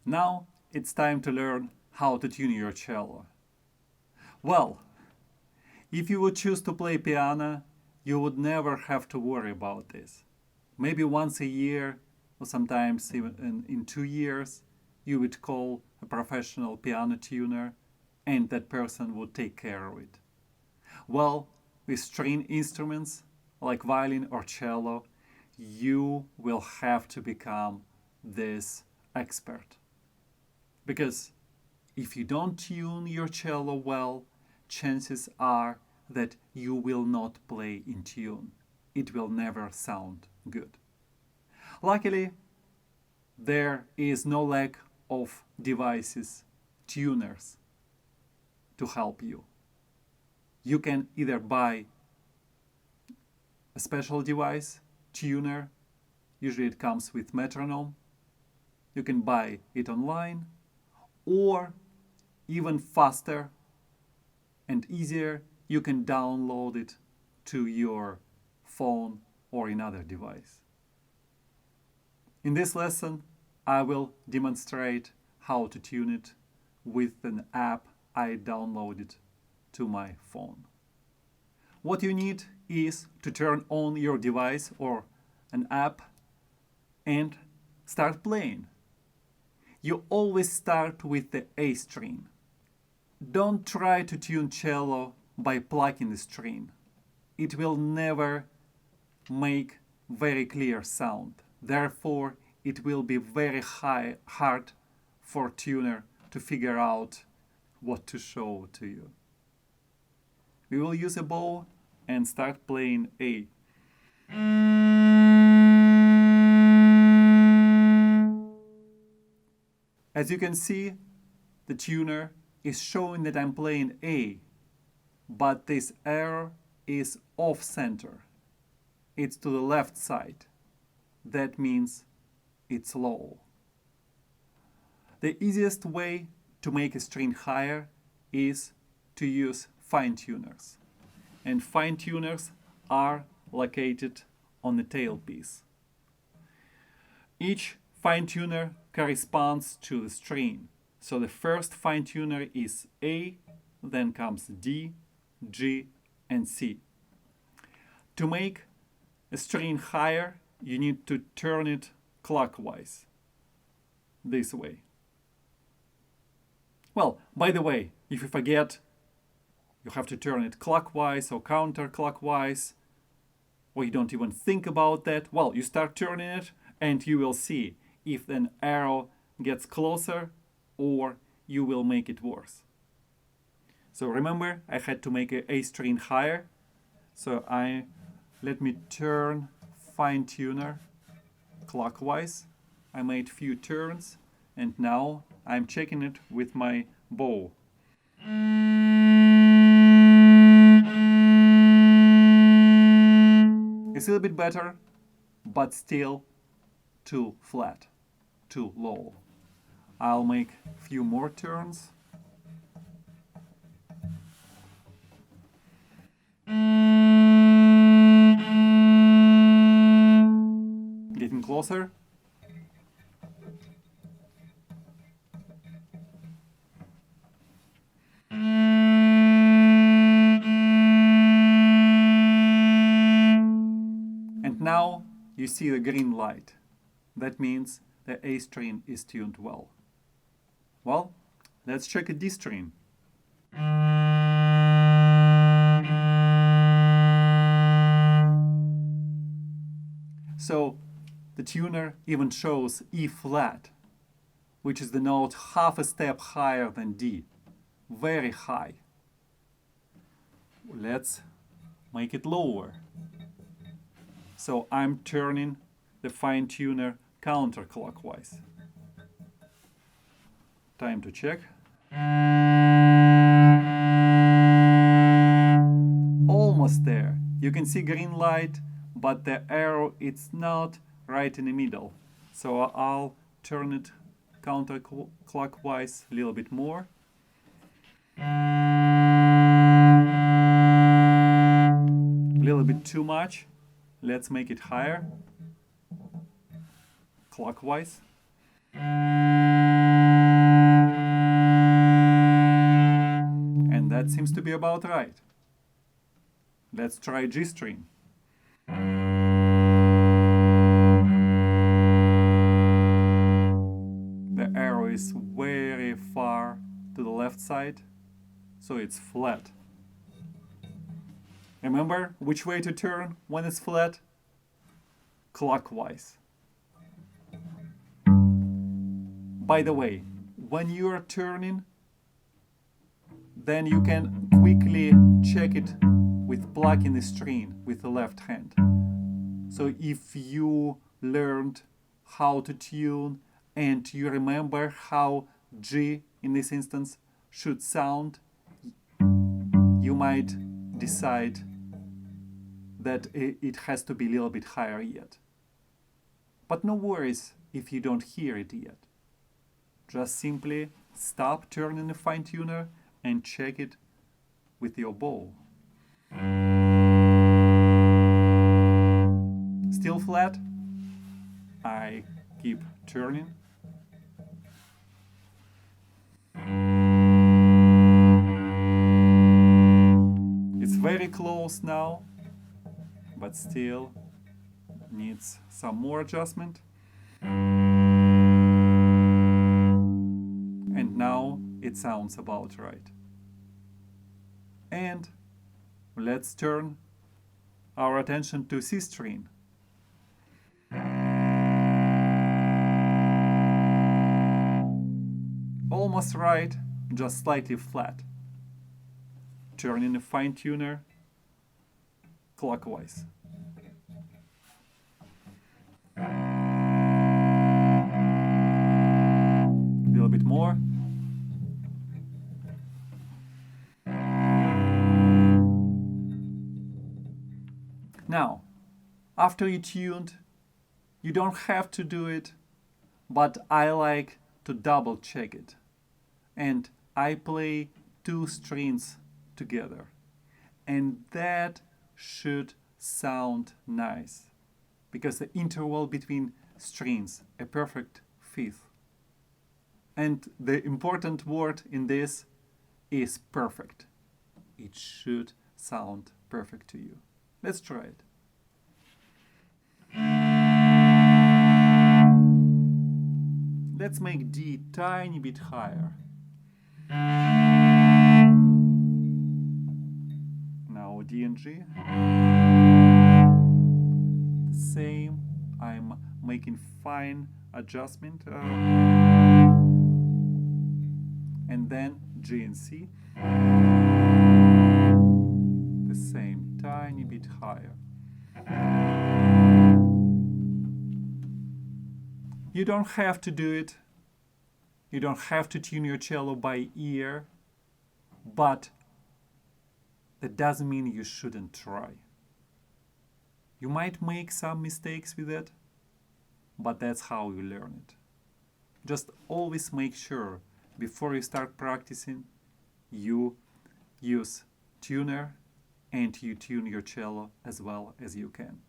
Now it's time to learn how to tune your cello. Well, if you would choose to play piano, you would never have to worry about this. Maybe once a year, or sometimes even in 2 years, you would call a professional piano tuner and that person would take care of it. Well, with string instruments like violin or cello, you will have to become this expert. Because if you don't tune your cello well, chances are that you will not play in tune. It will never sound good. Luckily, there is no lack of devices, tuners, to help you. You can either buy a special device, tuner, usually it comes with metronome. You can buy it online, or even faster and easier, you can download it to your phone or another device. In this lesson, I will demonstrate how to tune it with an app I downloaded to my phone. What you need is to turn on your device or an app and start playing. You always start with the A string. Don't try to tune cello by plucking the string. It will never make very clear sound. Therefore, it will be very hard for tuner to figure out what to show to you. We will use a bow and start playing A. As you can see, the tuner is showing that I'm playing A, but this arrow is off center. It's to the left side. That means it's low. The easiest way to make a string higher is to use fine tuners. And fine tuners are located on the tailpiece. Each fine tuner corresponds to the string. So the first fine tuner is A, then comes D, G, and C. To make a string higher, you need to turn it clockwise, this way. Well, by the way, if you forget, you have to turn it clockwise or counterclockwise, or you don't even think about that. Well, you start turning it and you will see if an arrow gets closer or you will make it worse. So remember, I had to make an A string higher. So let me turn fine tuner clockwise. I made few turns and now I'm checking it with my bow. It's a little bit better, but still too flat, too low. I'll make a few more turns. Getting closer. And now you see the green light. That means the A string is tuned well. Well, let's check a D string. So the tuner even shows E flat, which is the note half a step higher than D. Very high. Let's make it lower. So I'm turning the fine tuner counterclockwise. Time to check. Almost there. You can see green light, but the arrow it's not right in the middle. So I'll turn it counterclockwise a little bit more. A little bit too much. Let's make it higher. Clockwise. That seems to be about right. Let's try G string. The arrow is very far to the left side, so it's flat. Remember which way to turn when it's flat? Clockwise. By the way, when you are turning, then you can quickly check it with plucking the string with the left hand. So if you learned how to tune and you remember how G in this instance should sound, you might decide that it has to be a little bit higher yet. But no worries if you don't hear it yet. Just simply stop turning the fine tuner and check it with your bow. Still flat? I keep turning. It's very close now, but still needs some more adjustment. And now it sounds about right. And let's turn our attention to C string. Almost right, just slightly flat. Turning the fine tuner clockwise. A little bit more. Now, after you tuned, you don't have to do it, but I like to double check it. And I play two strings together. And that should sound nice, because the interval between strings, a perfect fifth. And the important word in this is perfect. It should sound perfect to you. Let's try it. Let's make D tiny bit higher. Now D and G. The same. I'm making fine adjustment. And then G and C. The same, tiny bit higher. You don't have to do it. You don't have to tune your cello by ear, but that doesn't mean you shouldn't try. You might make some mistakes with it, but that's how you learn it. Just always make sure before you start practicing, you use tuner and you tune your cello as well as you can.